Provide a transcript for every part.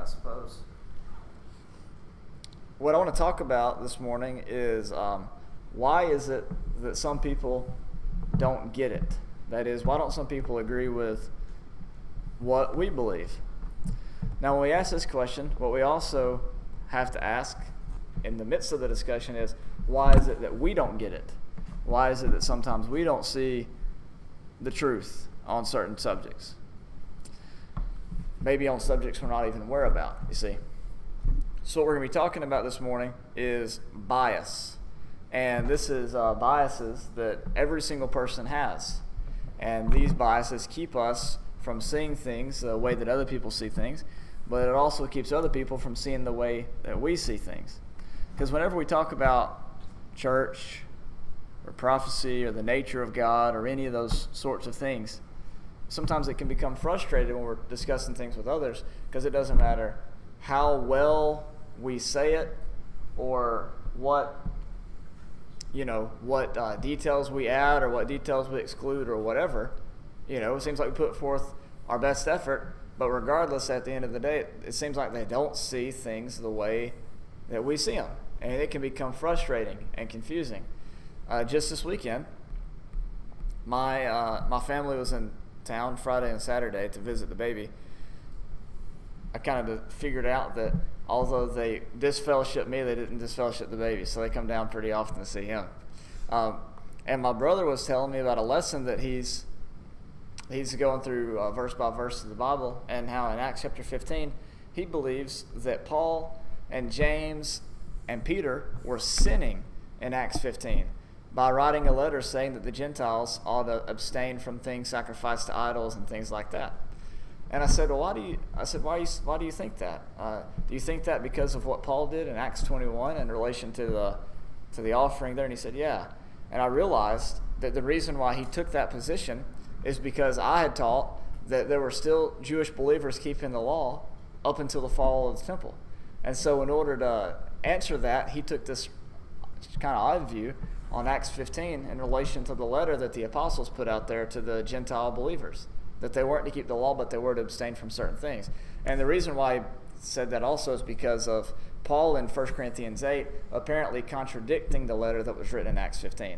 suppose. What I want to talk about this morning is why is it that some people don't get it? That is, why don't some people agree with what we believe? Now, when we ask this question, what we also have to ask in the midst of the discussion is, why is it that we don't get it? Why is it that sometimes we don't see the truth on certain subjects? Maybe on subjects we're not even aware about, you see. So what we're going to be talking about this morning is bias. And this is biases that every single person has. And these biases keep us from seeing things the way that other people see things, but it also keeps other people from seeing the way that we see things. Because whenever we talk about church or prophecy or the nature of God or any of those sorts of things, sometimes it can become frustrating when we're discussing things with others because it doesn't matter how well we say it or what details we add or what details we exclude or whatever. It seems like we put forth our best effort, but regardless, at the end of the day, it seems like they don't see things the way that we see them, and it can become frustrating and confusing. Just this weekend, my family was in town Friday and Saturday to visit the baby. I kind of figured out that although they disfellowship me, they didn't disfellowship the baby, so they come down pretty often to see him. And my brother was telling me about a lesson that he's going through verse by verse of the Bible, and how in Acts chapter 15, he believes that Paul and James and Peter were sinning in Acts 15 by writing a letter saying that the Gentiles ought to abstain from things sacrificed to idols and things like that. And I said, well, why do you think that? Do you think that because of what Paul did in Acts 21 in relation to the offering there? And he said, yeah. And I realized that the reason why he took that position is because I had taught that there were still Jewish believers keeping the law up until the fall of the temple. And so in order to answer that, he took this kind of odd view on Acts 15 in relation to the letter that the apostles put out there to the Gentile believers, that they weren't to keep the law, but they were to abstain from certain things. And the reason why he said that also is because of Paul in 1 Corinthians 8 apparently contradicting the letter that was written in Acts 15.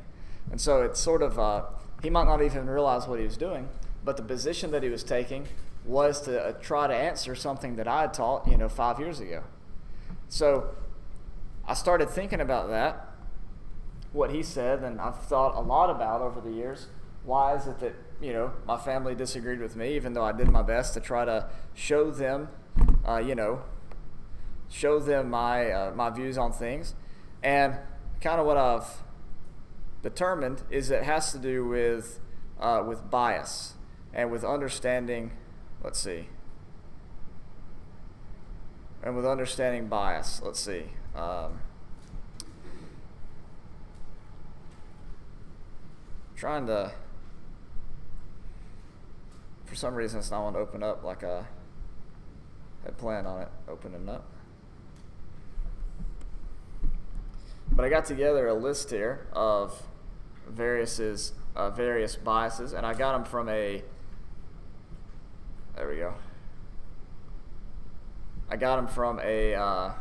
And so it's sort of, he might not even realize what he was doing, but the position that he was taking was to try to answer something that I had taught, 5 years ago. So I started thinking about that, what he said, and I've thought a lot about over the years. Why is it that, my family disagreed with me, even though I did my best to try to show them, my views on things. And kind of what I've determined is it has to do with bias and with understanding, bias. Trying to, for some reason it's not want to open up like I had planned on it opening up. But I got together a list here of various biases, and I got them from I got them from a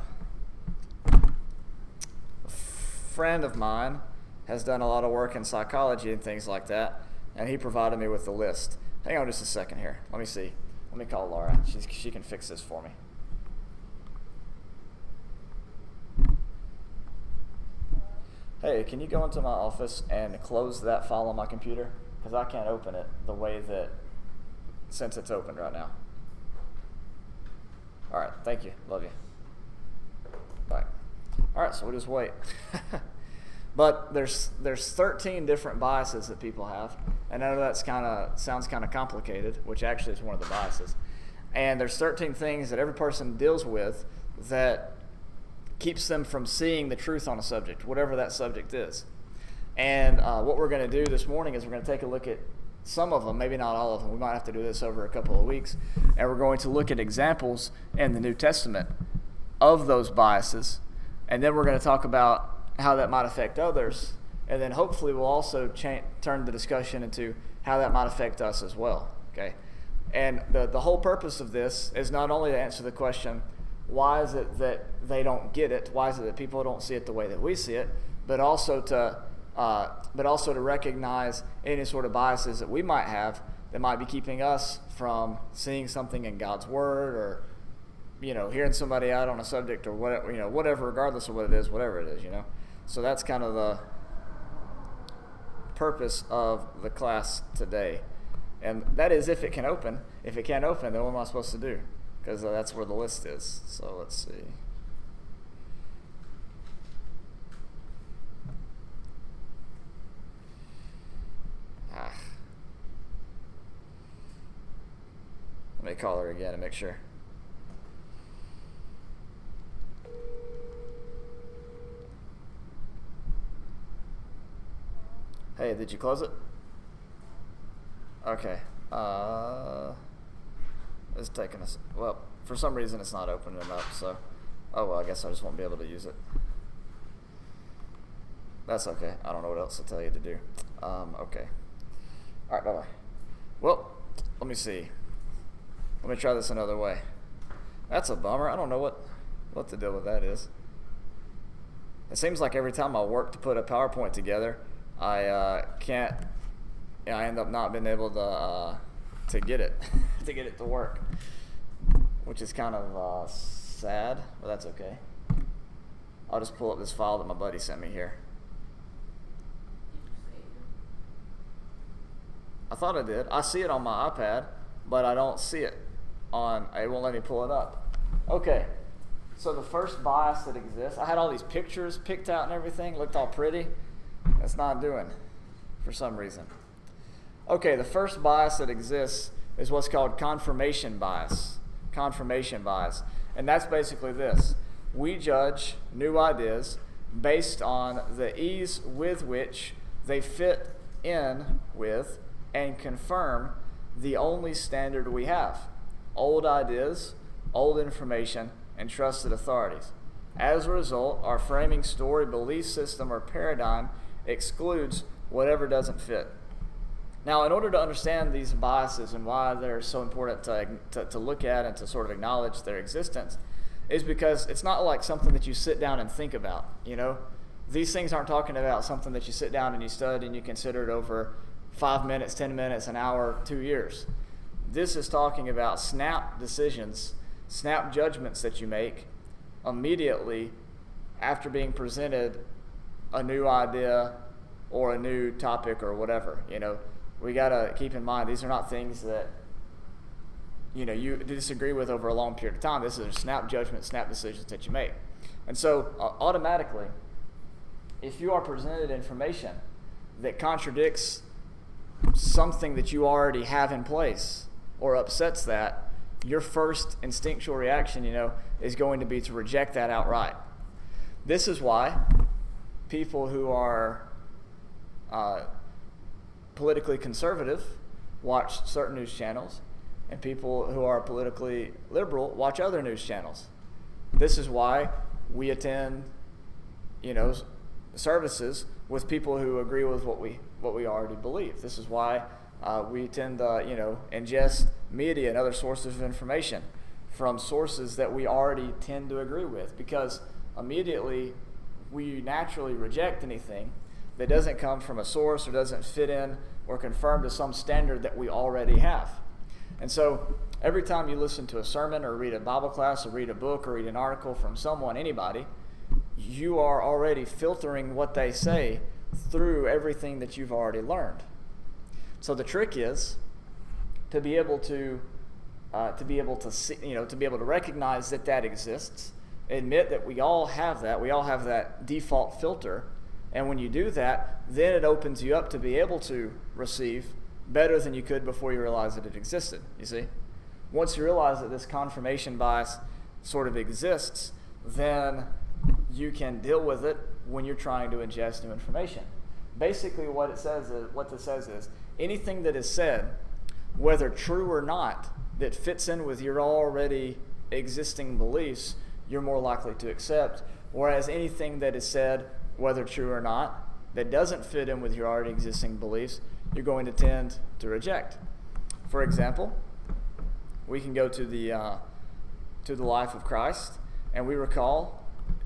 friend of mine has done a lot of work in psychology and things like that, and he provided me with the list. Hang on just a second here. Let me see. Let me call Laura. She can fix this for me. Hey, can you go into my office and close that file on my computer? Because I can't open it the way that, since it's open right now. All right, thank you. Love you. Bye. All right, so we'll just wait. But there's 13 different biases that people have, and I know that sounds kind of complicated, which actually is one of the biases. And there's 13 things that every person deals with that keeps them from seeing the truth on a subject, whatever that subject is. And what we're going to do this morning is we're going to take a look at some of them, maybe not all of them. We might have to do this over a couple of weeks. And we're going to look at examples in the New Testament of those biases. And then we're going to talk about how that might affect others. And then hopefully we'll also turn the discussion into how that might affect us as well. Okay. And the whole purpose of this is not only to answer the question, why is it that they don't get it? Why is it that people don't see it the way that we see it? But also to recognize any sort of biases that we might have that might be keeping us from seeing something in God's Word, or hearing somebody out on a subject, or whatever, regardless of what it is, whatever it is, So that's kind of the purpose of the class today. And that is if it can open. If it can't open, then what am I supposed to do? Because that's where the list is. So let's see. Let me call her again and make sure. Hey, did you close it? Okay. It's taking us. Well, for some reason it's not opening up. So, I guess I just won't be able to use it. That's okay. I don't know what else to tell you to do. Okay. All right. Bye bye. Well, let me see. Let me try this another way. That's a bummer. I don't know what the deal with that is. It seems like every time I work to put a PowerPoint together, I can't. I end up not being able to get it to get it to work, which is kind of sad, but that's okay. I'll just pull up this file that my buddy sent me here. I thought I did. I see it on my iPad, but I don't see it it won't let me pull it up. Okay, so the first bias that exists, I had all these pictures picked out and everything, looked all pretty. That's not doing for some reason. Okay, the first bias that exists is what's called confirmation bias. Confirmation bias. And that's basically this. We judge new ideas based on the ease with which they fit in with and confirm the only standard we have: old ideas, old information, and trusted authorities. As a result, our framing story, belief system, or paradigm excludes whatever doesn't fit. Now, in order to understand these biases and why they're so important to look at and to sort of acknowledge their existence, is because it's not like something that you sit down and think about. These things aren't talking about something that you sit down and you study and you consider it over 5 minutes, 10 minutes, an hour, 2 years. This is talking about snap decisions, snap judgments that you make immediately after being presented a new idea or a new topic or whatever. We got to keep in mind, these are not things that you disagree with over a long period of time. This is a snap judgment, snap decisions that you make. And so automatically, if you are presented information that contradicts something that you already have in place or upsets that, your first instinctual reaction, is going to be to reject that outright. This is why people who are politically conservative watch certain news channels, and people who are politically liberal watch other news channels. This is why we attend, services with people who agree with what we already believe. This is why we tend to, ingest media and other sources of information from sources that we already tend to agree with, because immediately we naturally reject anything that doesn't come from a source or doesn't fit in or conform to some standard that we already have. And so every time you listen to a sermon or read a Bible class or read a book or read an article from someone, anybody, you are already filtering what they say through everything that you've already learned. So the trick is to be able to see, to be able to recognize that exists, admit that we all have that default filter, and when you do that, then it opens you up to be able to receive better than you could before you realized that it existed. You see, once you realize that this confirmation bias sort of exists, then you can deal with it when you're trying to ingest new information. Basically, what this says is anything that is said, whether true or not, that fits in with your already existing beliefs, you're more likely to accept. Whereas anything that is said, whether true or not, that doesn't fit in with your already existing beliefs, you're going to tend to reject. For example, we can go to to the life of Christ, and we recall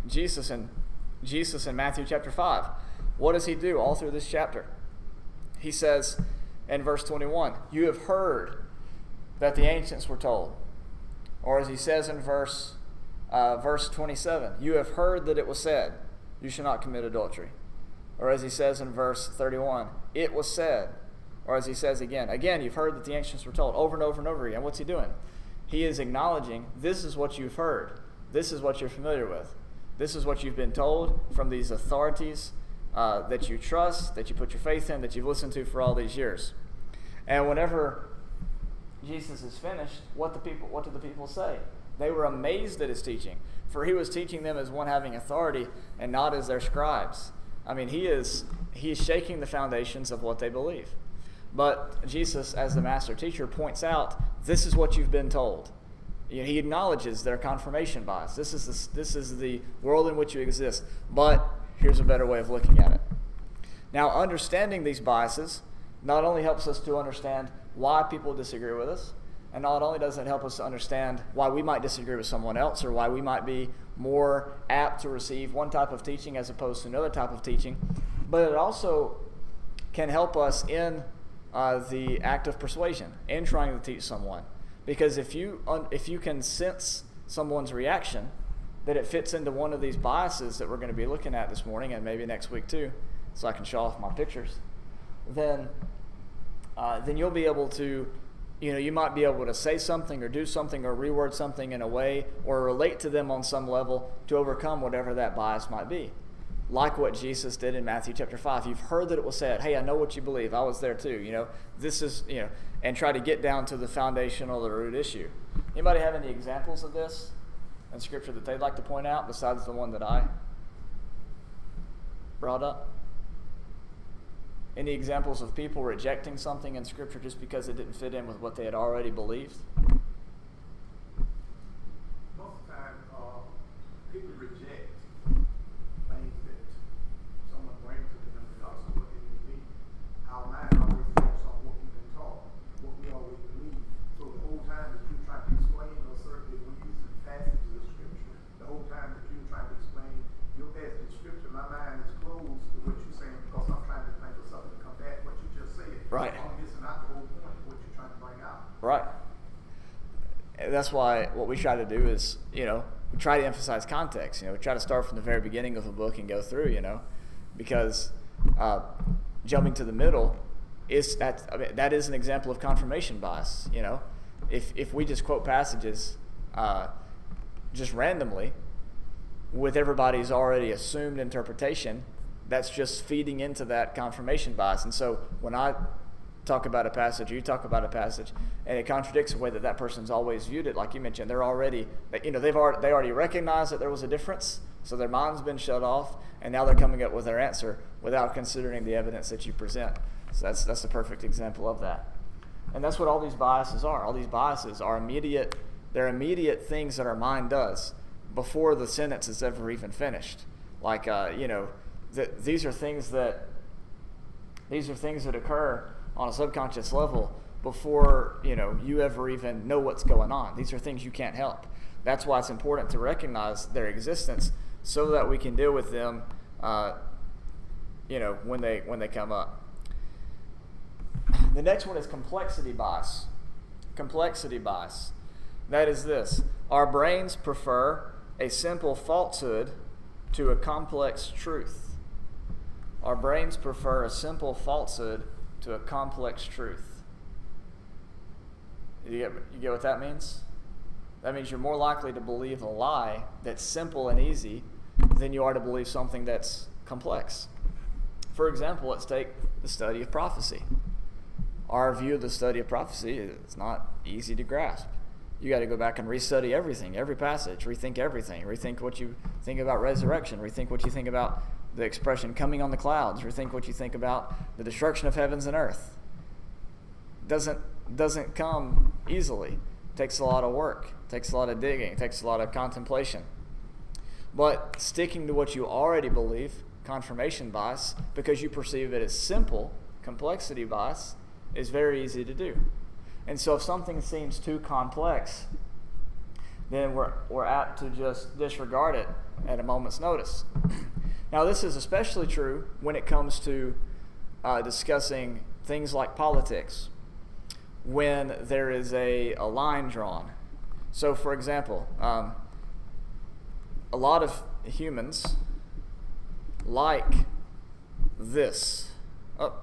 Jesus in Matthew chapter 5. What does he do all through this chapter? He says in verse 21, "You have heard that the ancients were told." Or as he says in verse 27, "You have heard that it was said, you shall not commit adultery." Or as he says in verse 31, "It was said." Or as he says again, "You've heard that the ancients were told," over and over and over again. What's he doing? He is acknowledging, this is what you've heard. This is what you're familiar with. This is what you've been told from these authorities that you trust, that you put your faith in, that you've listened to for all these years. And whenever Jesus is finished, what do the people say? They were amazed at his teaching, for he was teaching them as one having authority and not as their scribes. I mean, he is shaking the foundations of what they believe. But Jesus, as the master teacher, points out, this is what you've been told. He acknowledges their confirmation bias. This is the world in which you exist. But here's a better way of looking at it. Now, understanding these biases not only helps us to understand why people disagree with us, and not only does it help us to understand why we might disagree with someone else, or why we might be more apt to receive one type of teaching as opposed to another type of teaching, but it also can help us in the act of persuasion, in trying to teach someone. Because if you can sense someone's reaction, that it fits into one of these biases that we're going to be looking at this morning and maybe next week too, so I can show off my pictures, then you'll be able to, you might be able to say something or do something or reword something in a way or relate to them on some level to overcome whatever that bias might be. Like what Jesus did in Matthew chapter 5. You've heard that it was said, hey, I know what you believe. I was there too. This is, and try to get down to the foundational, the root issue. Anybody have any examples of this in Scripture that they'd like to point out besides the one that I brought up? Any examples of people rejecting something in Scripture just because it didn't fit in with what they had already believed? Most of the time, people reject things that someone brings to them because of what they believe. Our mind always thinks on what we've been taught, what we always believe. So the whole time that you're trying to explain, or certainly when you're using passages of Scripture, the whole time that you're trying to explain your passage of Scripture, my mind is closed to what you're saying because I'm trying to think of something to come back what you just said. Right. I'm missing out the whole point of what you're trying to bring out. Right. And that's why what we try to do is, we try to emphasize context. We try to start from the very beginning of a book and go through, because jumping to the middle that is an example of confirmation bias. If we just quote passages just randomly with everybody's already assumed interpretation, that's just feeding into that confirmation bias. And so when I talk about a passage, or you talk about a passage, and it contradicts the way that person's always viewed it, like you mentioned, they already recognized that there was a difference, so their mind's been shut off, and now they're coming up with their answer without considering the evidence that you present. So that's a perfect example of that. And that's what all these biases are. All these biases are immediate things that our mind does before the sentence is ever even finished. Like, these are things that occur on a subconscious level before you ever even know what's going on. These are things you can't help. That's why it's important to recognize their existence so that we can deal with them when they come up. The next one is complexity bias. Complexity bias. That is this: our brains prefer a simple falsehood to a complex truth. Our brains prefer a simple falsehood to a complex truth. You get what that means? That means you're more likely to believe a lie that's simple and easy than you are to believe something that's complex. For example, let's take the study of prophecy. Our view of the study of prophecy is not easy to grasp. You got to go back and restudy everything, every passage, rethink everything, rethink what you think about resurrection, rethink what you think about the expression coming on the clouds, rethink what you think about the destruction of heavens and earth. Doesn't come easily. It takes a lot of work, it takes a lot of digging, it takes a lot of contemplation. But sticking to what you already believe, confirmation bias, because you perceive it as simple, complexity bias, is very easy to do. And so if something seems too complex, then we're apt to just disregard it at a moment's notice. Now, this is especially true when it comes to discussing things like politics, when there is a line drawn. So, for example, a lot of humans like this. Oh,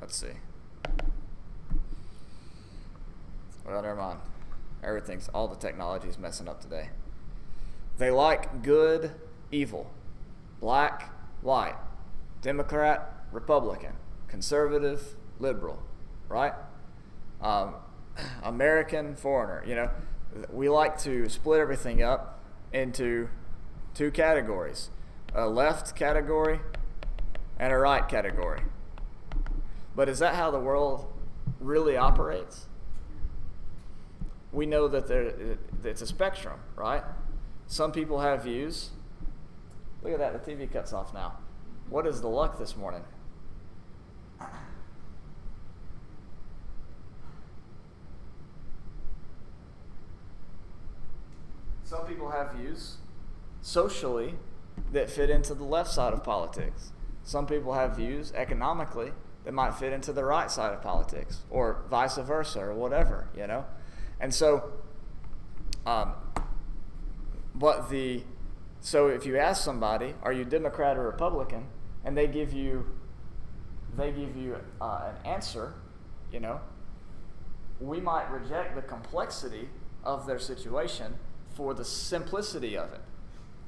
let's see. Well, never mind. All the technology is messing up today. They like good, evil, black, white, Democrat, Republican, conservative, liberal, right? American, foreigner. We like to split everything up into two categories, a left category and a right category. But is that how the world really operates? We know that it's a spectrum, right? Some people have views. Look at that, the TV cuts off now. What is the luck this morning? Some people have views socially that fit into the left side of politics. Some people have views economically that might fit into the right side of politics, or vice versa, or whatever, And so, so if you ask somebody, are you Democrat or Republican, and they give you an answer, we might reject the complexity of their situation for the simplicity of it.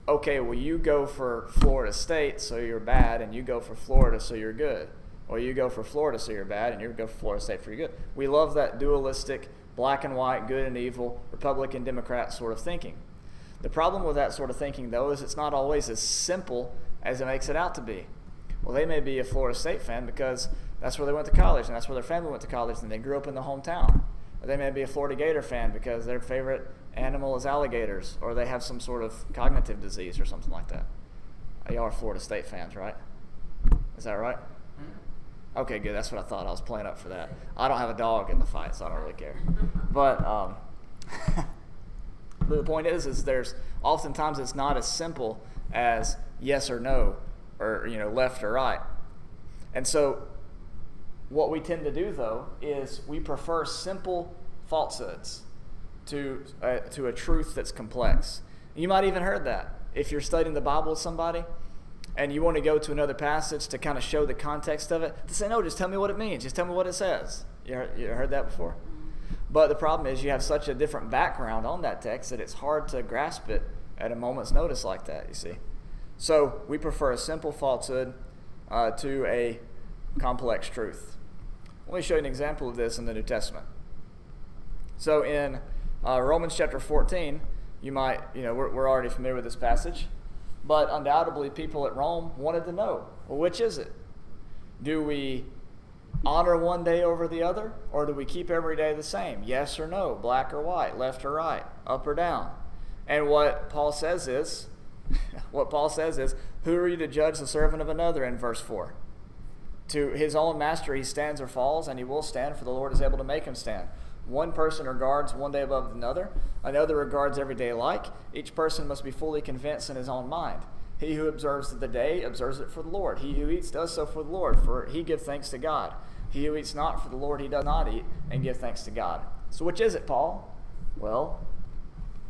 Okay, well, you go for Florida State, so you're bad, and you go for Florida, so you're good. Or you go for Florida, so you're bad, and you go for Florida State, so you're good. We love that dualistic, black and white, good and evil, Republican, Democrat sort of thinking. The problem with that sort of thinking, though, is it's not always as simple as it makes it out to be. Well, they may be a Florida State fan because that's where they went to college, and that's where their family went to college, and they grew up in the hometown. Or they may be a Florida Gator fan because their favorite animal is alligators, or they have some sort of cognitive disease or something like that. Y'all are Florida State fans, right? Is that right? Okay, good. That's what I thought. I was playing up for that. I don't have a dog in the fight, so I don't really care. But the point is there's oftentimes it's not as simple as yes or no, or left or right. And so what we tend to do, though, is we prefer simple falsehoods to a truth that's complex. You might even heard that if you're studying the Bible with somebody and you want to go to another passage to kind of show the context of it, to say, no, just tell me what it means. Just tell me what it says. You heard that before? But the problem is you have such a different background on that text that it's hard to grasp it at a moment's notice like that, you see. So we prefer a simple falsehood to a complex truth. Let me show you an example of this in the New Testament. So in Romans chapter 14, you might, we're already familiar with this passage, but undoubtedly people at Rome wanted to know, well, which is it? Do we honor one day over the other, or do we keep every day the same? Yes or no, black or white, left or right, up or down? And what Paul says is, who are you to judge the servant of another in verse 4? To his own master he stands or falls, and he will stand, for the Lord is able to make him stand. One person regards one day above another regards every day alike. Each person must be fully convinced in his own mind. He who observes the day observes it for the Lord. He who eats does so for the Lord, for he gives thanks to God. He who eats not for the Lord, he does not eat, and give thanks to God. So which is it, Paul? Well,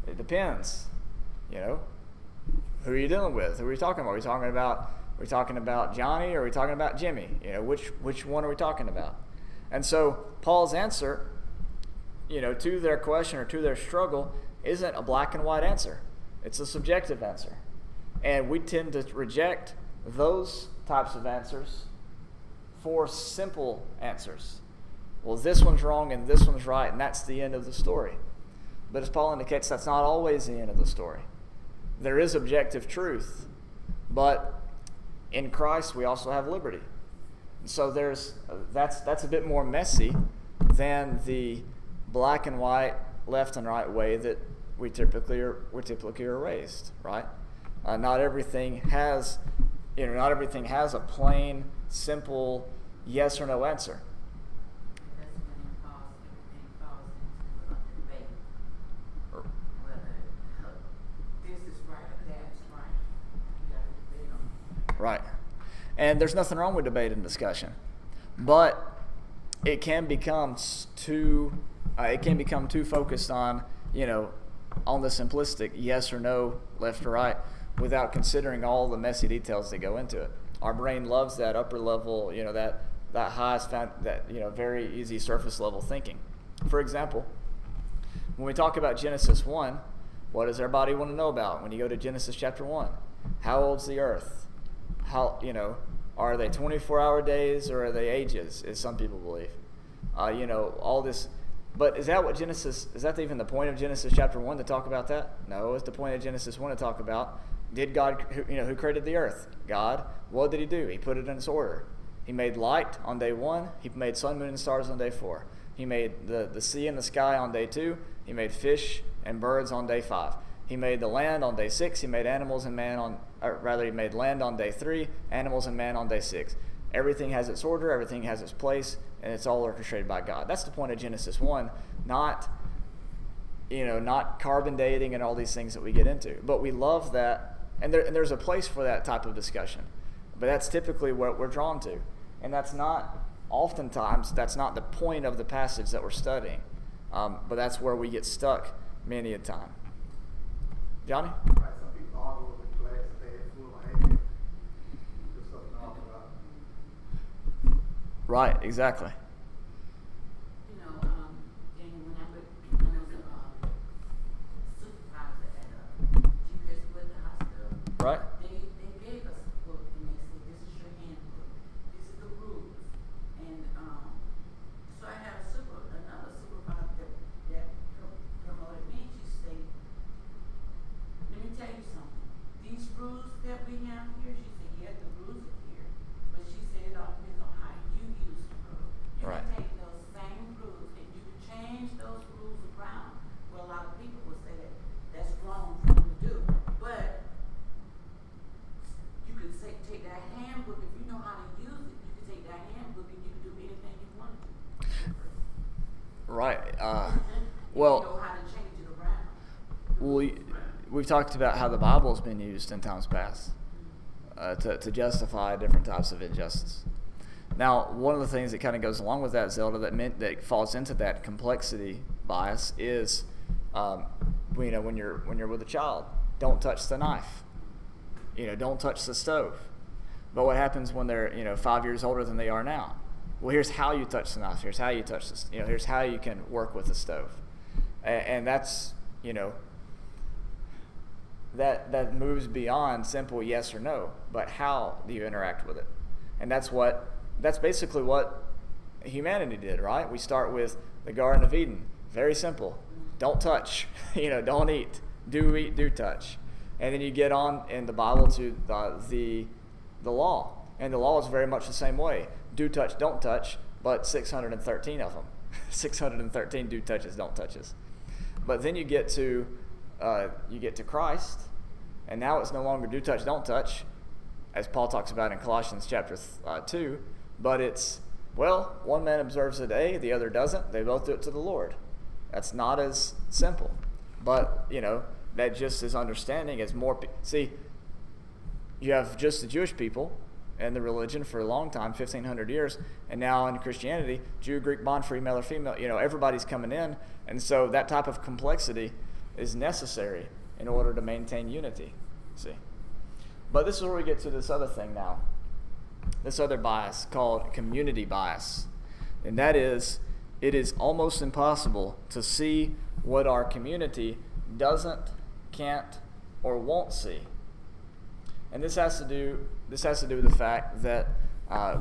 it depends. Who are you dealing with? Who are we talking about? Are we talking about Johnny, or are we talking about Jimmy? Which one are we talking about? And so Paul's answer, to their question or to their struggle isn't a black and white answer. It's a subjective answer. And we tend to reject those types of answers for simple answers. Well, this one's wrong and this one's right, and that's the end of the story. But as Paul indicates, that's not always the end of the story. There is objective truth, but in Christ we also have liberty. And so that's a bit more messy than the black and white, left and right way that we typically are raised, right? Not everything has a plain, simple yes or no answer. That's when everything falls into a debate. Right. And there's nothing wrong with debate and discussion, but it can become too focused on, on the simplistic yes or no, left or right, without considering all the messy details that go into it. Our brain loves that upper level, that highest, very easy surface level thinking. For example, when we talk about Genesis 1, what does everybody want to know about? When you go to Genesis chapter 1, how old's the earth? How, are they 24-hour days or are they ages, as some people believe? All this. But is that even the point of Genesis chapter 1 to talk about that? No, it's the point of Genesis 1 to talk about, did God, who created the earth? God. What did he do? He put it in its order. He made light on day 1. He made sun, moon, and stars on day 4. He made the sea and the sky on day 2. He made fish and birds on day 5. He made the land on day 6. He made animals and man he made land on day 3, animals and man on day 6. Everything has its order, everything has its place, and it's all orchestrated by God. That's the point of Genesis 1, not carbon dating and all these things that we get into. But we love that, and there's a place for that type of discussion. But that's typically what we're drawn to. And oftentimes, that's not the point of the passage that we're studying. But that's where we get stuck many a time. Johnny? Right, some people argue with the glass bag full of hay. Just something to talk about. Right, exactly. Daniel, when I was a supervisor at GPS with the hospital, Right. they gave us a book and they said, this is your handbook, this is the rules. And so I had another supervisor that promoted me. She said, let me tell you something. These rules that we have here, she said, yeah, the rules are here. But she said it all depends on how you use the rules. You Right. can take those same rules and you can change those rules around. Well, a lot of people will say that that's wrong for them to do. But you can take that handbook, if you know how to use it, you can take that handbook and you can do anything you want to do. Right. You know how to change it around. We've talked about how the Bible's been used in times past to justify different types of injustice. Now, one of the things that kind of goes along with that, Zelda, that falls into that complexity bias is, when you're with a child, don't touch the knife. Don't touch the stove. But what happens when they're 5 years older than they are now? Well, here's how you touch the knife. Here's how you touch this. Here's how you can work with the stove, and that's that moves beyond simple yes or no, but how do you interact with it? And that's basically what humanity did, right? We start with the Garden of Eden. Very simple. Don't touch. Don't eat. Do eat, do touch. And then you get on in the Bible to the law. And the law is very much the same way. Do touch, don't touch, but 613 of them. 613 do touches, don't touches. But then you get to Christ, and now it's no longer do touch, don't touch, as Paul talks about in Colossians chapter 2, but it's, one man observes a day, the other doesn't. They both do it to the Lord. That's not as simple. But, that just is understanding as more. See, you have just the Jewish people and the religion for a long time, 1,500 years, and now in Christianity, Jew, Greek, bond, free, male or female, everybody's coming in, and so that type of complexity is necessary in order to maintain unity. See, but this is where we get to this other thing now, this other bias called community bias, and that is, it is almost impossible to see what our community doesn't, can't, or won't see. And this has to do with the fact that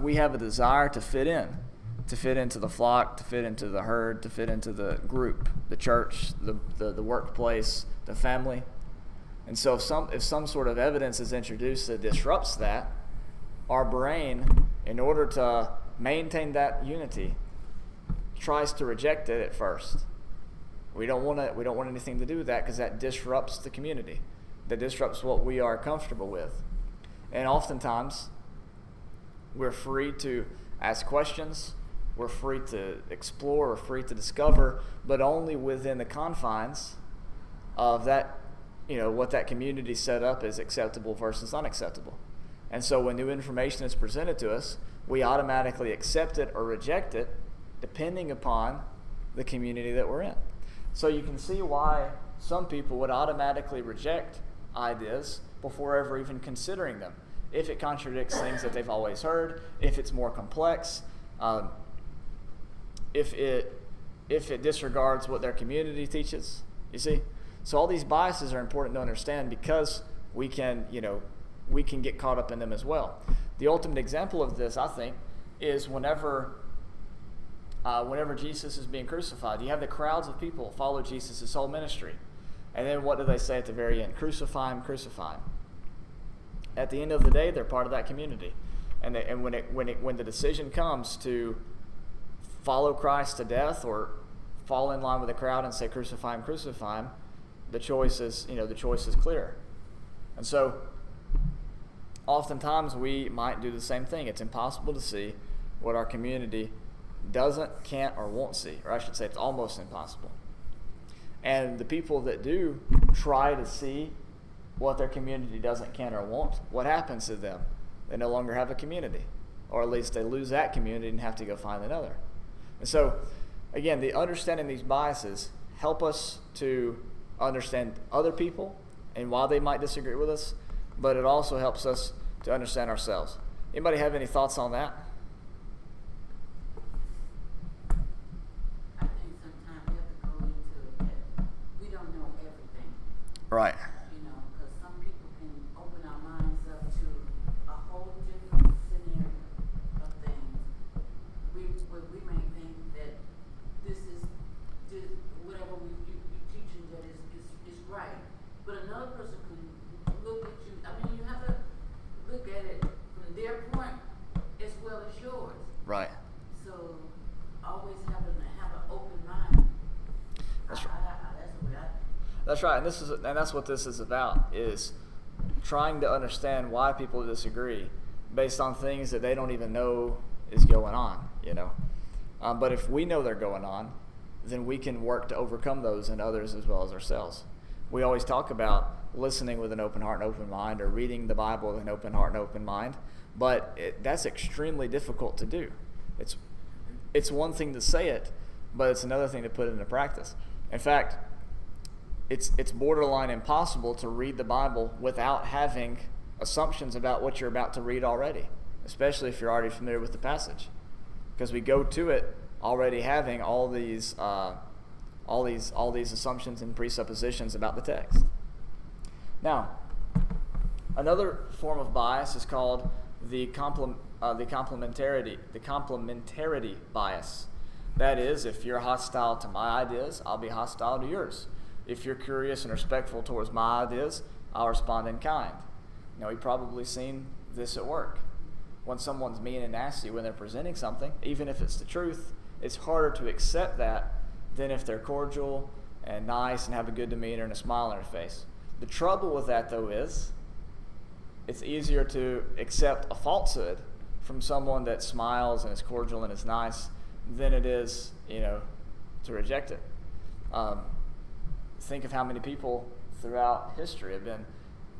we have a desire to fit into the flock, to fit into the herd, to fit into the group, the church, the workplace, the family. And so if some sort of evidence is introduced that disrupts that, our brain, in order to maintain that unity, tries to reject it at first. We don't want anything to do with that because that disrupts the community. That disrupts what we are comfortable with. And oftentimes, we're free to ask questions, we're free to explore, we're free to discover, but only within the confines of that, what that community set up is acceptable versus unacceptable. And so when new information is presented to us, we automatically accept it or reject it depending upon the community that we're in. So you can see why some people would automatically reject ideas before ever even considering them. If it contradicts things that they've always heard, if it's more complex, if it disregards what their community teaches, you see? So all these biases are important to understand because we can get caught up in them as well. The ultimate example of this, I think, is whenever Jesus is being crucified, you have the crowds of people follow Jesus' whole ministry. And then what do they say at the very end? Crucify him, crucify him. At the end of the day, they're part of that community. And when the decision comes to follow Christ to death or fall in line with the crowd and say crucify him, the choice is clear. And so oftentimes we might do the same thing. It's impossible to see what our community doesn't, can't, or won't see. Or I should say it's almost impossible. And the people that do try to see what their community doesn't, can, or won't, what happens to them? They no longer have a community. Or at least they lose that community and have to go find another. And so, again, the understanding these biases help us to understand other people and why they might disagree with us, but it also helps us to understand ourselves. Anybody have any thoughts on that? I think sometimes we have to go into that we don't know everything. Right. Because some people can open our minds up to a whole different scenario of things. We may think that this whatever you teaching that is right, but another person can look at you. I mean, you have to look at it from their point as well as yours. Right. So always have an open mind. That's right. That's the way I. That's right, and that's what this is about, is trying to understand why people disagree based on things that they don't even know is going on, But if we know they're going on, then we can work to overcome those in others as well as ourselves. We always talk about listening with an open heart and open mind, or reading the Bible with an open heart and open mind, but that's extremely difficult to do. It's one thing to say it, but it's another thing to put it into practice. In fact, it's borderline impossible to read the Bible without having assumptions about what you're about to read already, especially if you're already familiar with the passage, because we go to it already having all these assumptions and presuppositions about the text. Now, another form of bias is called the complementarity bias. That is, if you're hostile to my ideas, I'll be hostile to yours. If you're curious and respectful towards my ideas, I'll respond in kind. You've probably seen this at work. When someone's mean and nasty when they're presenting something, even if it's the truth, it's harder to accept that than if they're cordial and nice and have a good demeanor and a smile on their face. The trouble with that, though, is it's easier to accept a falsehood from someone that smiles and is cordial and is nice than it is, to reject it. Think of how many people throughout history have been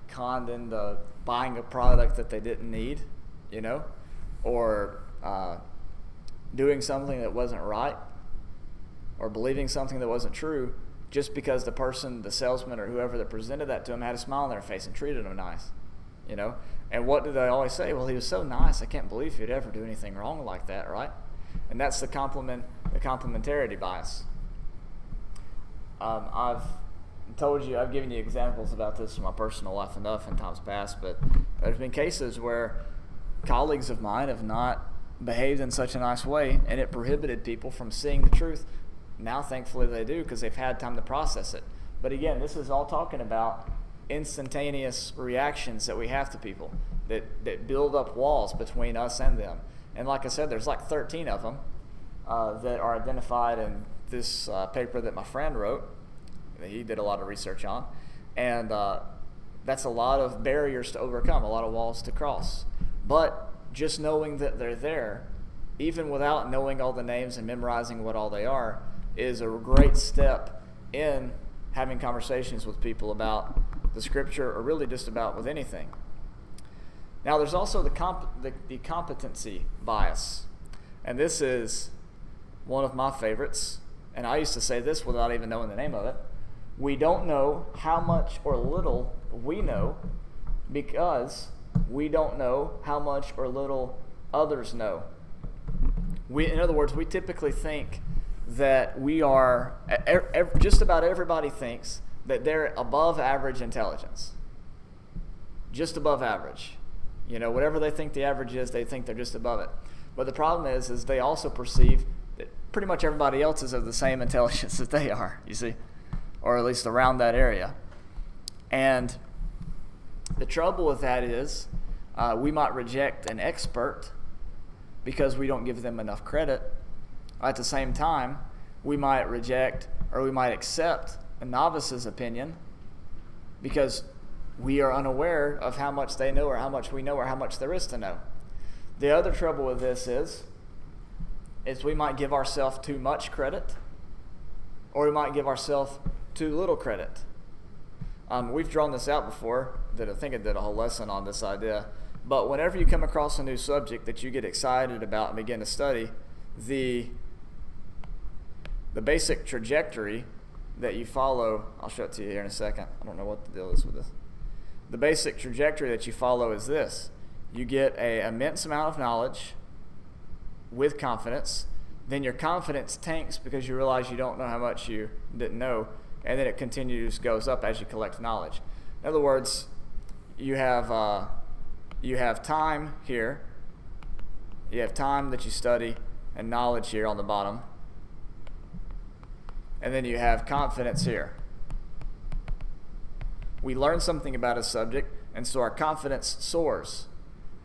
conned into buying a product that they didn't need, or doing something that wasn't right, or believing something that wasn't true, just because the person, the salesman, or whoever that presented that to them had a smile on their face and treated them nice, And what do they always say? Well, he was so nice, I can't believe he'd ever do anything wrong like that, right? And that's the complementarity bias. I've given you examples about this in my personal life enough in times past, but there's been cases where colleagues of mine have not behaved in such a nice way, and it prohibited people from seeing the truth. Now, thankfully, they do because they've had time to process it. But again, this is all talking about instantaneous reactions that we have to people that build up walls between us and them. And like I said, there's like 13 of them that are identified in this paper that my friend wrote, that he did a lot of research on. And that's a lot of barriers to overcome, a lot of walls to cross. But just knowing that they're there, even without knowing all the names and memorizing what all they are, is a great step in having conversations with people about the scripture, or really just about with anything. Now, there's also the competency bias. And this is one of my favorites. And I used to say this without even knowing the name of it. We don't know how much or little we know because we don't know how much or little others know. In other words, we typically think that we are, just about everybody thinks that they're above average intelligence. Just above average. Whatever they think the average is, they think they're just above it. But the problem is they also perceive that pretty much everybody else is of the same intelligence that they are, you see, or at least around that area. And the trouble with that is we might reject an expert because we don't give them enough credit. At the same time, we might reject or we might accept a novice's opinion because we are unaware of how much they know or how much we know or how much there is to know. The other trouble with this is we might give ourselves too much credit or we might give ourselves too little credit. We've drawn this out before. I think I did a whole lesson on this idea. But whenever you come across a new subject that you get excited about and begin to study, the basic trajectory that you follow, I'll show it to you here in a second. I don't know what the deal is with this. The basic trajectory that you follow is this. You get an immense amount of knowledge with confidence. Then your confidence tanks because you realize you don't know how much you didn't know. And then it continues, goes up as you collect knowledge. In other words, you have time here. You have time that you study and knowledge here on the bottom. And then you have confidence here. We learn something about a subject, and so our confidence soars.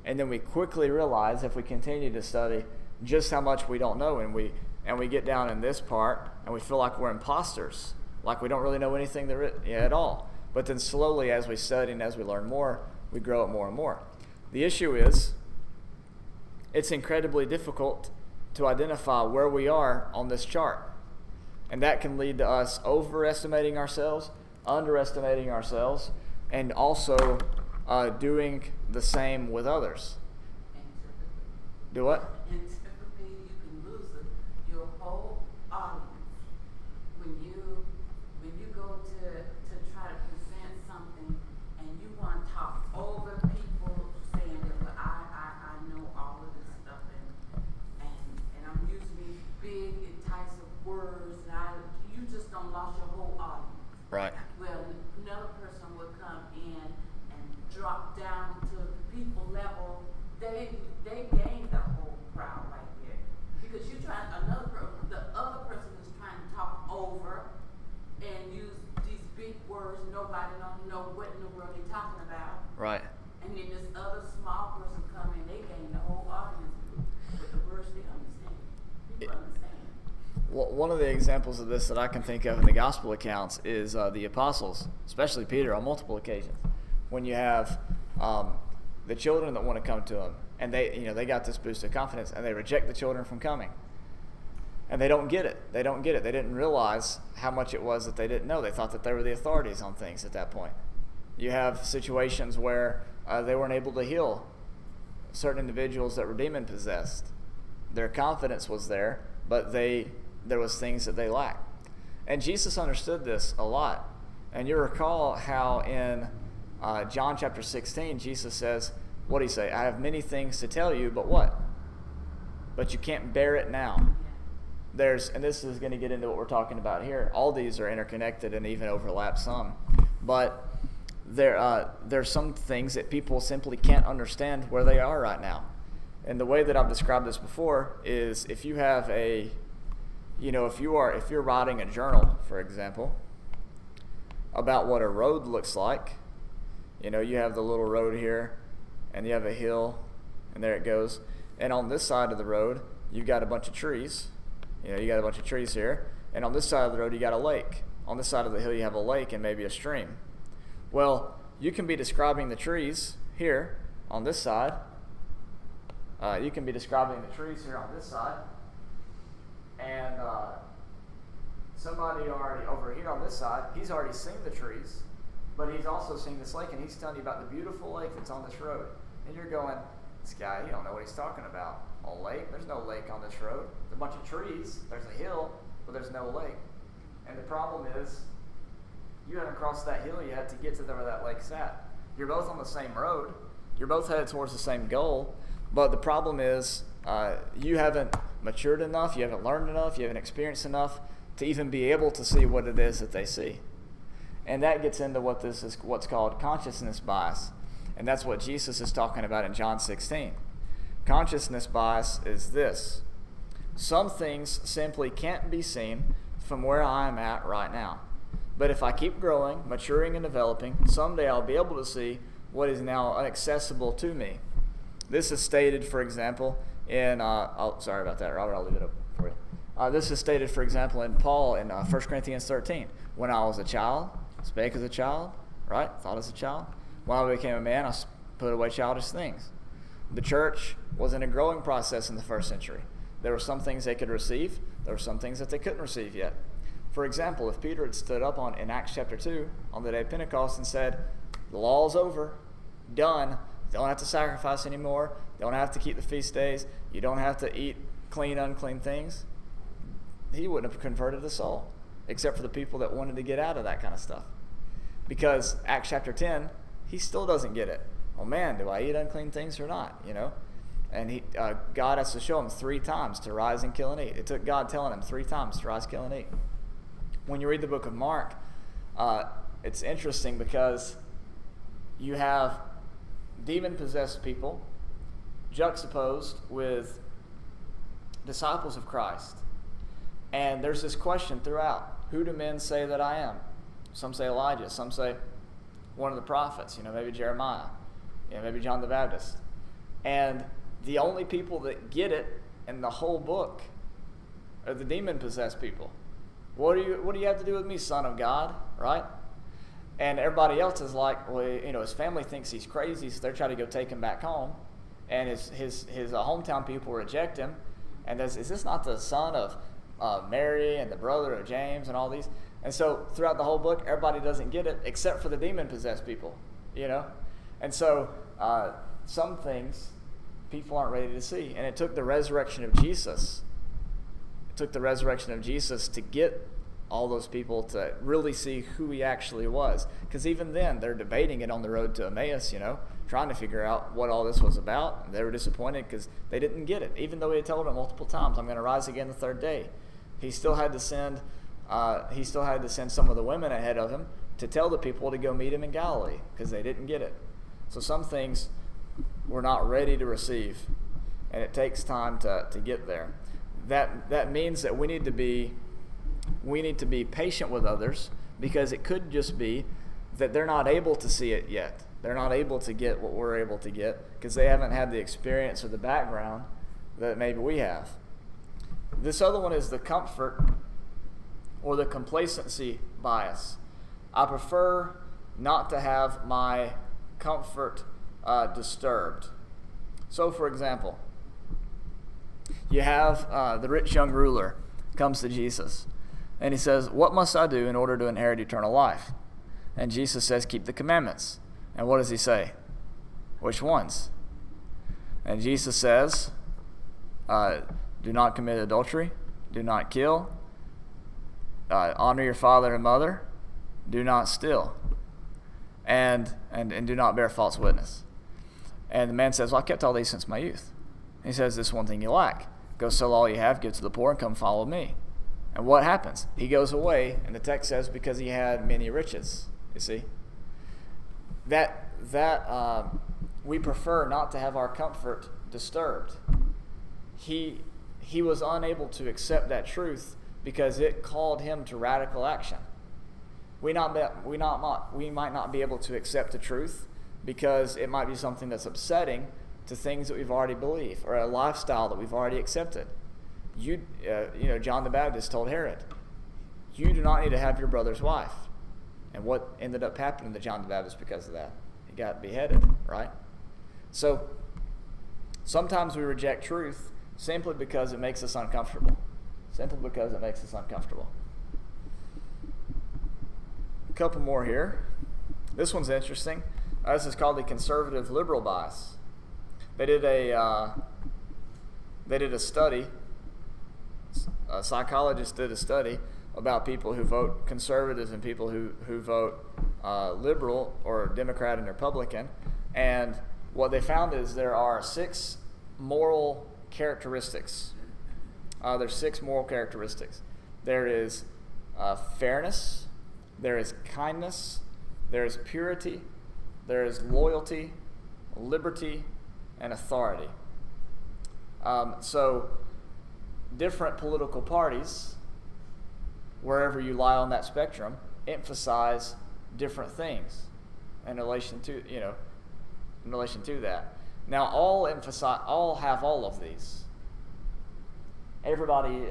And then we quickly realize, if we continue to study, just how much we don't know, and we get down in this part, and we feel like we're imposters, like we don't really know anything at all. But then slowly, as we study and as we learn more, we grow it more and more. The issue is, it's incredibly difficult to identify where we are on this chart. And that can lead to us overestimating ourselves, underestimating ourselves, and also doing the same with others. Do what? And typically you can lose your whole audience when you go to try to present something and you want to talk over people saying that, well, I know all of this stuff and I'm using these big enticing words and you just don't lost your whole audience. Right. Well, another person would come in and drop down to the people level. They gain the whole crowd right there because the other person is trying to talk over and use these big words. Nobody don't know what in the world they're talking about. Right. And then this other small person come in, they gain the whole audience with the words they understand. People understand. One of the examples of this that I can think of in the gospel accounts is the apostles, especially Peter, on multiple occasions. When you have the children that want to come to him, and they got this boost of confidence, and they reject the children from coming. And they don't get it. They didn't realize how much it was that they didn't know. They thought that they were the authorities on things at that point. You have situations where they weren't able to heal certain individuals that were demon-possessed. Their confidence was there, but there was things that they lacked. And Jesus understood this a lot. And you recall how in John chapter 16, Jesus says, what do he say? I have many things to tell you, but what? But you can't bear it now. And this is going to get into what we're talking about here. All these are interconnected and even overlap some. But there's some things that people simply can't understand where they are right now. And the way that I've described this before is if you have if you're writing a journal, for example, about what a road looks like, you have the little road here, and you have a hill, and there it goes. And on this side of the road, you've got a bunch of trees. You got a bunch of trees here. And on this side of the road, you got a lake. On this side of the hill, you have a lake and maybe a stream. Well, you can be describing the trees here on this side. You can be describing the trees here on this side. And somebody already over here on this side, he's already seen the trees, but he's also seen this lake, and he's telling you about the beautiful lake that's on this road. And you're going, this guy, you don't know what he's talking about. A lake? There's no lake on this road. There's a bunch of trees. There's a hill, but there's no lake. And the problem is, you haven't crossed that hill yet to get to where that lake's at. You're both on the same road. You're both headed towards the same goal. But the problem is, you haven't matured enough, you haven't learned enough, you haven't experienced enough to even be able to see what it is that they see. And that gets into what's called consciousness bias. And that's what Jesus is talking about in John 16. Consciousness bias is this: some things simply can't be seen from where I am at right now. But if I keep growing, maturing, and developing, someday I'll be able to see what is now inaccessible to me. This is stated, for example, in, sorry about that, Robert, I'll leave it up for you. This is stated, for example, in Paul in 1 Corinthians 13. When I was a child, spake as a child, right? Thought as a child. When I became a man, I put away childish things. The church was in a growing process in the first century. There were some things they could receive. There were some things that they couldn't receive yet. For example, if Peter had stood up in Acts chapter 2 on the day of Pentecost and said, the law's over, done, don't have to sacrifice anymore, don't have to keep the feast days, you don't have to eat clean, unclean things, he wouldn't have converted a soul, except for the people that wanted to get out of that kind of stuff. Because Acts chapter 10, he still doesn't get it. Oh man, do I eat unclean things or not? And God has to show him 3 times to rise and kill and eat. It took God telling him 3 times to rise, kill, and eat. When you read the book of Mark, it's interesting because you have demon-possessed people juxtaposed with disciples of Christ. And there's this question throughout: who do men say that I am? Some say Elijah, some say one of the prophets, maybe Jeremiah, maybe John the Baptist. And the only people that get it in the whole book are the demon-possessed people. What do you have to do with me, Son of God, right? And everybody else is like, well, his family thinks he's crazy, so they're trying to go take him back home. And his hometown people reject him. And is this not the son of Mary and the brother of James and all these? And so throughout the whole book, everybody doesn't get it except for the demon-possessed people, And so some things people aren't ready to see. And it took the resurrection of Jesus. It took the resurrection of Jesus to get all those people to really see who he actually was. Because even then, they're debating it on the road to Emmaus, trying to figure out what all this was about. And they were disappointed because they didn't get it. Even though he had told them multiple times, I'm going to rise again the 3rd day. He still had to send some of the women ahead of him to tell the people to go meet him in Galilee because they didn't get it. So some things we're not ready to receive, and it takes time to get there. That means that we need to be patient with others, because it could just be that they're not able to see it yet. They're not able to get what we're able to get because they haven't had the experience or the background that maybe we have. This other one is the comfort or the complacency bias. I prefer not to have my comfort disturbed. So, for example, you have the rich young ruler comes to Jesus, and he says, what must I do in order to inherit eternal life? And Jesus says, keep the commandments. And what does he say? Which ones? And Jesus says, do not commit adultery, do not kill, honor your father and mother, do not steal, and do not bear false witness. And the man says, well, I kept all these since my youth. He says, this one thing you lack. Go sell all you have, give to the poor, and come follow me. And what happens? He goes away, and the text says, because he had many riches. You see? That we prefer not to have our comfort disturbed. He was unable to accept that truth because it called him to radical action. We might not be able to accept the truth because it might be something that's upsetting to things that we've already believed or a lifestyle that we've already accepted. John the Baptist told Herod, you do not need to have your brother's wife. And what ended up happening to John the Baptist because of that? He got beheaded, right? So sometimes we reject truth simply because it makes us uncomfortable. Simply because it makes us uncomfortable. A couple more here. This one's interesting. This is called the conservative liberal bias. They did a study. A psychologist did a study about people who vote conservative and people who vote liberal or Democrat and Republican. And what they found is there are 6 moral characteristics. There's 6 moral characteristics. There is fairness, there is kindness, there is purity, there is loyalty, liberty, and authority. So different political parties, wherever you lie on that spectrum, emphasize different things in relation to that. Now, all have all of these. Everybody,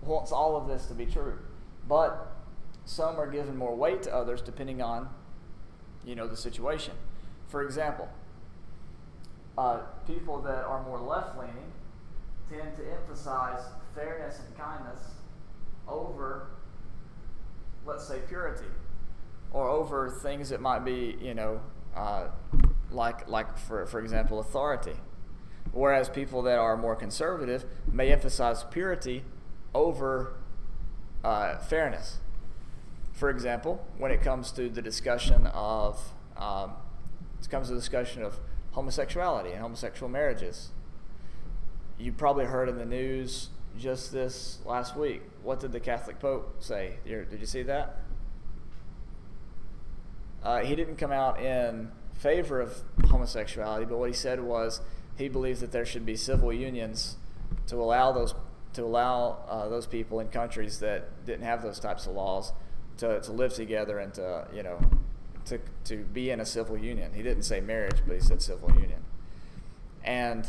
wants all of this to be true, but some are given more weight to others depending on, the situation. For example, people that are more left-leaning tend to emphasize fairness and kindness over, let's say, purity, or over things that might be, like for example, authority. Whereas people that are more conservative may emphasize purity over fairness. For example, when it comes to the discussion of homosexuality and homosexual marriages, you probably heard in the news just this last week. What did the Catholic Pope say? Did you see that? He didn't come out in favor of homosexuality, but what he said was he believes that there should be civil unions to allow those people in countries that didn't have those types of laws to live together and to be in a civil union. He didn't say marriage, but he said civil union. And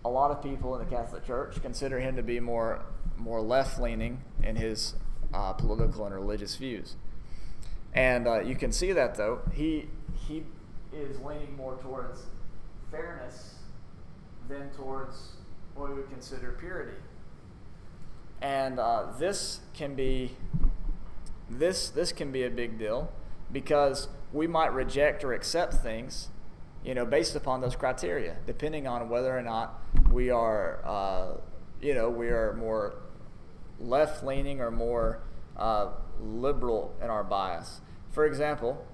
a lot of people in the Catholic Church consider him to be more left-leaning in his political and religious views. And you can see that, though. He is leaning more towards fairness than towards what we would consider purity. And this can be a big deal, because we might reject or accept things, based upon those criteria, depending on whether or not we are, we are more left-leaning or more liberal in our bias. For example,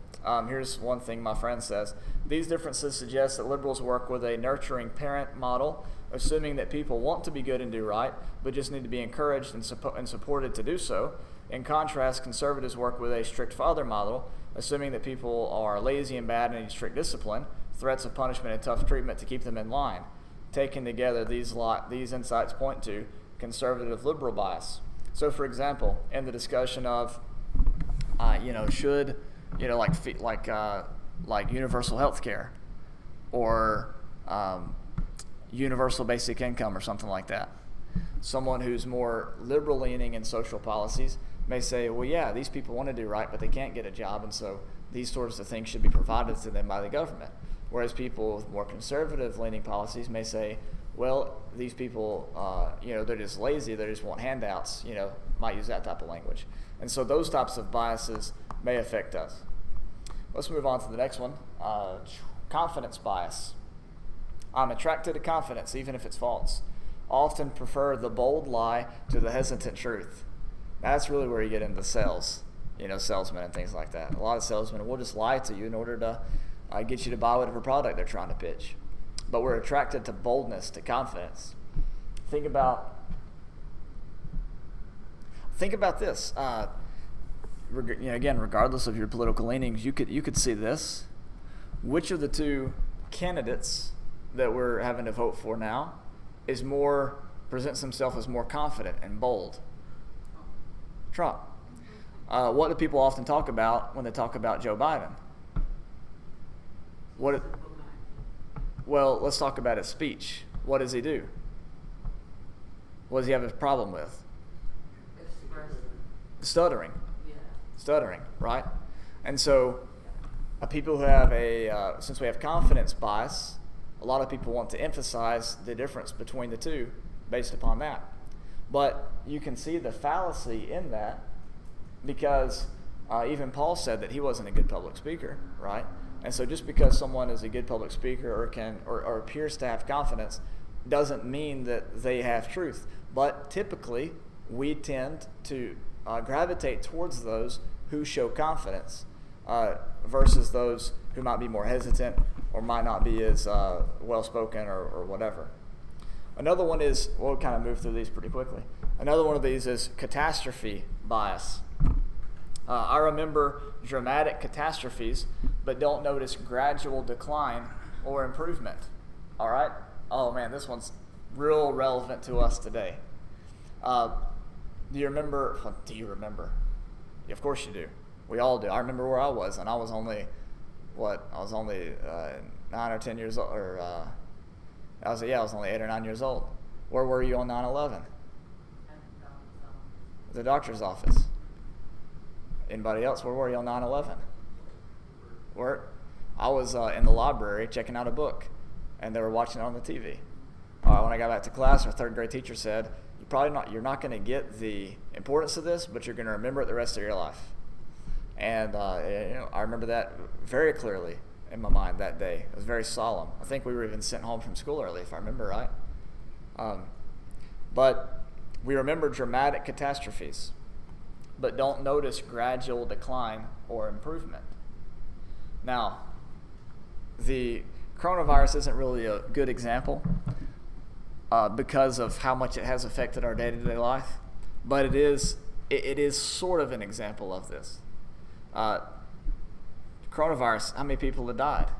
here's one thing my friend says. These differences suggest that liberals work with a nurturing parent model, assuming that people want to be good and do right, but just need to be encouraged and supported to do so. In contrast, conservatives work with a strict father model, assuming that people are lazy and bad and need strict discipline, threats of punishment, and tough treatment to keep them in line. Taken together, these insights point to conservative liberal bias. So, for example, in the discussion of, should, like universal health care or universal basic income or something like that, someone who's more liberal leaning in social policies may say, well, yeah, these people want to do right, but they can't get a job, and so these sorts of things should be provided to them by the government. Whereas people with more conservative leaning policies may say, well, these people, they're just lazy, they just want handouts, might use that type of language. And so those types of biases may affect us. Let's move on to the next one, confidence bias. I'm attracted to confidence, even if it's false. Often prefer the bold lie to the hesitant truth. That's really where you get into sales, salesmen and things like that. A lot of salesmen will just lie to you in order to get you to buy whatever product they're trying to pitch. But we're attracted to boldness, to confidence. Think about this. Again, regardless of your political leanings, you could see this. Which of the two candidates that we're having to vote for now presents himself as more confident and bold? Trump. What do people often talk about when they talk about Joe Biden? Well, let's talk about his speech. What does he do? What does he have a problem with? Stuttering. Yeah. Stuttering, right? And so people who have since we have confidence bias, a lot of people want to emphasize the difference between the two based upon that. But you can see the fallacy in that, because even Paul said that he wasn't a good public speaker, right? And so just because someone is a good public speaker or appears to have confidence doesn't mean that they have truth. But typically, we tend to gravitate towards those who show confidence versus those who might be more hesitant or might not be as well-spoken or whatever. Another one is, we'll kind of move through these pretty quickly. Another one of these is catastrophe bias. I remember dramatic catastrophes, but don't notice gradual decline or improvement. All right? Oh man, this one's real relevant to us today. Do you remember? Yeah, of course you do. We all do. I remember where I was, and I was only 9 or 10 years old, I was only 8 or 9 years old. Where were you on 9/11? The doctor's office. Anybody else? Where were you on 9/11? Where? I was in the library checking out a book, and they were watching it on the TV. When I got back to class, our third grade teacher said, "You're not going to get the importance of this, but you're going to remember it the rest of your life." And I remember that very clearly in my mind that day. It was very solemn. I think we were even sent home from school early, if I remember right. But we remember dramatic catastrophes, but don't notice gradual decline or improvement. Now, the coronavirus isn't really a good example because of how much it has affected our day-to-day life, but it is sort of an example of this. Coronavirus, how many people have died?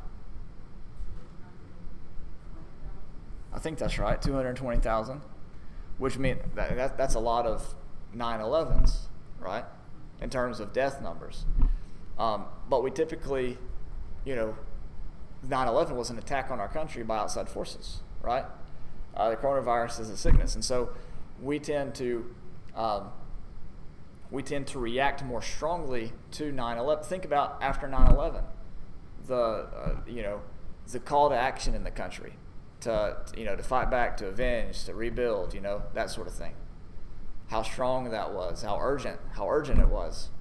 I think that's right, 220,000, which means that's a lot of 9/11s, right, in terms of death numbers. But we typically, 9/11 was an attack on our country by outside forces, right? The coronavirus is a sickness, and so we tend to react more strongly to 9/11. Think about after 9/11, the call to action in the country to fight back, to avenge, to rebuild, that sort of thing. How strong that was, how urgent it was.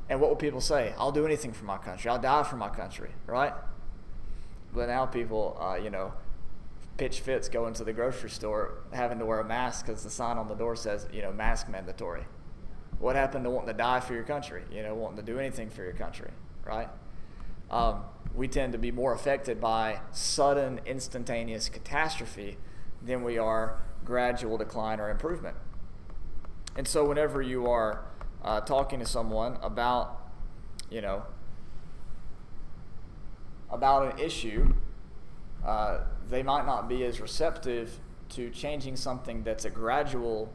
And what will people say? I'll do anything for my country. I'll die for my country, right? But now people, pitch fits going to the grocery store having to wear a mask because the sign on the door says, mask mandatory. What happened to wanting to die for your country? Wanting to do anything for your country, right? We tend to be more affected by sudden, instantaneous catastrophe than we are gradual decline or improvement. And so whenever you are talking to someone about an issue, they might not be as receptive to changing something that's a gradual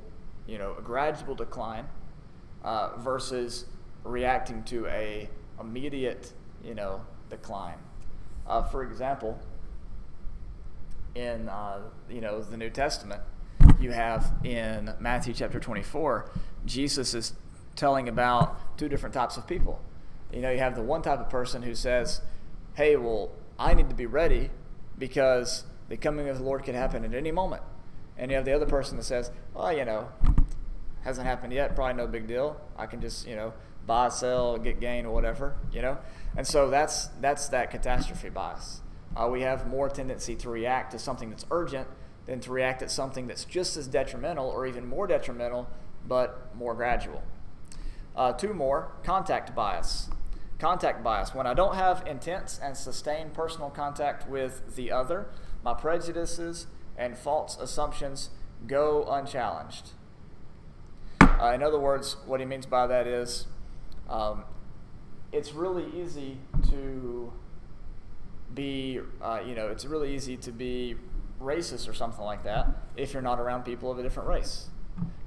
decline versus reacting to a immediate, decline. For example, in the New Testament, you have in Matthew chapter 24, Jesus is telling about two different types of people. You have the one type of person who says, "Hey, well, I need to be ready because the coming of the Lord can happen at any moment." And you have the other person that says, "Well, hasn't happened yet, probably no big deal. I can just, buy, sell, get gain, or whatever, And so that's that catastrophe bias. We have more tendency to react to something that's urgent than to react at something that's just as detrimental or even more detrimental, but more gradual. Two more, contact bias. Contact bias. When I don't have intense and sustained personal contact with the other, my prejudices and false assumptions go unchallenged. In other words, what he means by that is it's really easy to be, it's really easy to be racist or something like that if you're not around people of a different race.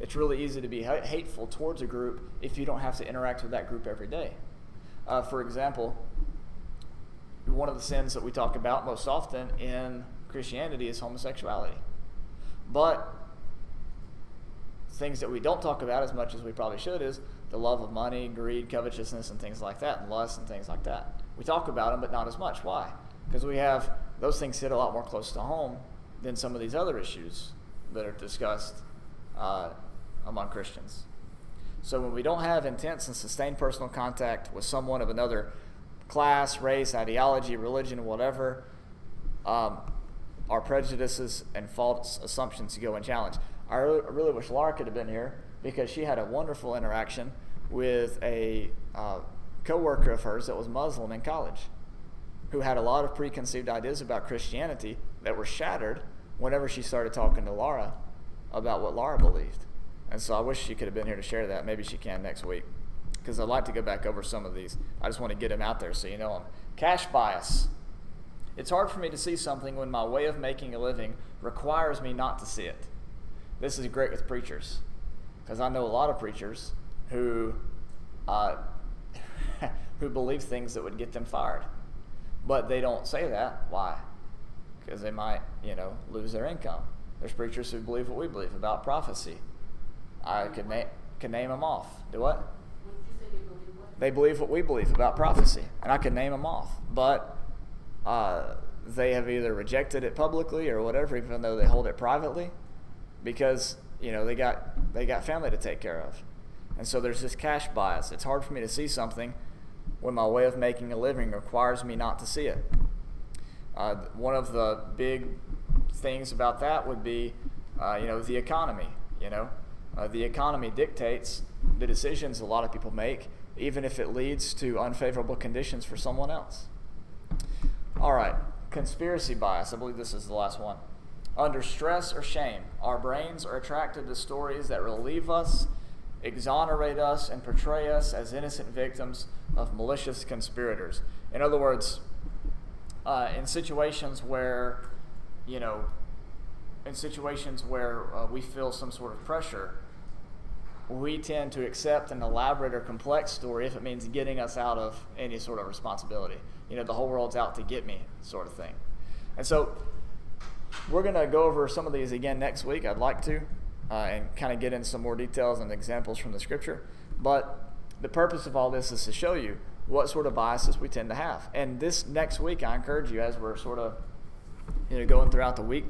It's really easy to be hateful towards a group if you don't have to interact with that group every day. For example, one of the sins that we talk about most often in Christianity is homosexuality. But things that we don't talk about as much as we probably should is the love of money, greed, covetousness, and things like that, and lust and things like that. We talk about them, but not as much. Why? Because we have those things hit a lot more close to home than some of these other issues that are discussed among Christians. So when we don't have intense and sustained personal contact with someone of another class, race, ideology, religion, whatever, our prejudices and false assumptions to go and challenge. I really wish Laura could have been here because she had a wonderful interaction with a co-worker of hers that was Muslim in college, who had a lot of preconceived ideas about Christianity that were shattered whenever she started talking to Laura about what Laura believed. And so I wish she could have been here to share that. Maybe she can next week, because I'd like to go back over some of these. I just want to get them out there so you know them. Cash bias. It's hard for me to see something when my way of making a living requires me not to see it. This is great with preachers, because I know a lot of preachers who who believe things that would get them fired. But they don't say that. Why? Because they might, lose their income. There's preachers who believe what we believe about prophecy. I could name them off. Do what? What did you say they believe what? They believe what we believe about prophecy, and I could name them off. But they have either rejected it publicly or whatever, even though they hold it privately, because they got family to take care of. And so there's this cash bias. It's hard for me to see something when my way of making a living requires me not to see it. One of the big things about that would be, the economy. The economy dictates the decisions a lot of people make, even if it leads to unfavorable conditions for someone else. All right, conspiracy bias. I believe this is the last one. Under stress or shame, our brains are attracted to stories that relieve us, exonerate us, and portray us as innocent victims of malicious conspirators. In other words, in situations where, we feel some sort of pressure, we tend to accept an elaborate or complex story if it means getting us out of any sort of responsibility. The whole world's out to get me sort of thing. And so we're going to go over some of these again next week. I'd like to, and kind of get in some more details and examples from the scripture. But the purpose of all this is to show you what sort of biases we tend to have. And this next week, I encourage you, as we're sort of going throughout the week,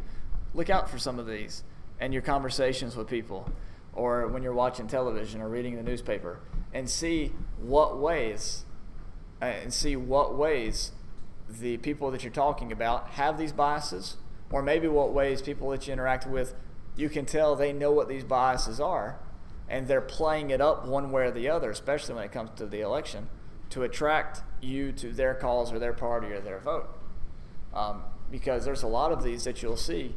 look out for some of these in your conversations with people, or when you're watching television or reading the newspaper, and see what ways the people that you're talking about have these biases, or maybe what ways people that you interact with, you can tell they know what these biases are, and they're playing it up one way or the other, especially when it comes to the election, to attract you to their cause or their party or their vote. Because there's a lot of these that you'll see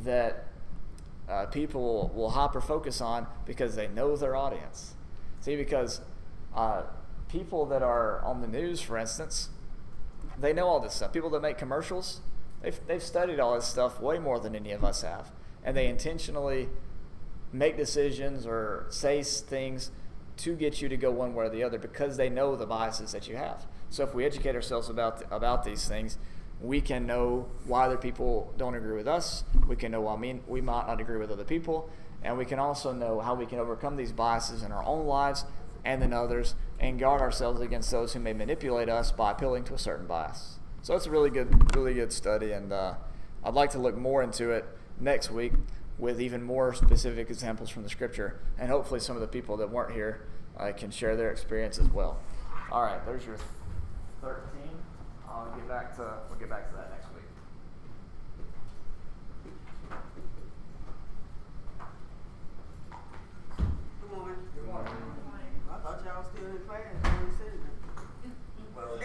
that people will hyper-focus on because they know their audience. See, because people that are on the news, for instance, they know all this stuff. People that make commercials, they've studied all this stuff way more than any of us have. And they intentionally make decisions or say things to get you to go one way or the other because they know the biases that you have. So if we educate ourselves about these things, we can know why other people don't agree with us. We can know why we might not agree with other people. And we can also know how we can overcome these biases in our own lives and in others, and guard ourselves against those who may manipulate us by appealing to a certain bias. So it's a really good study, and I'd like to look more into it next week with even more specific examples from the scripture, and hopefully some of the people that weren't here can share their experience as well. All right, there's your 13. We'll get back to that next week. Good morning. Good morning. I thought y'all was still in class. I ain't sitting there. Well,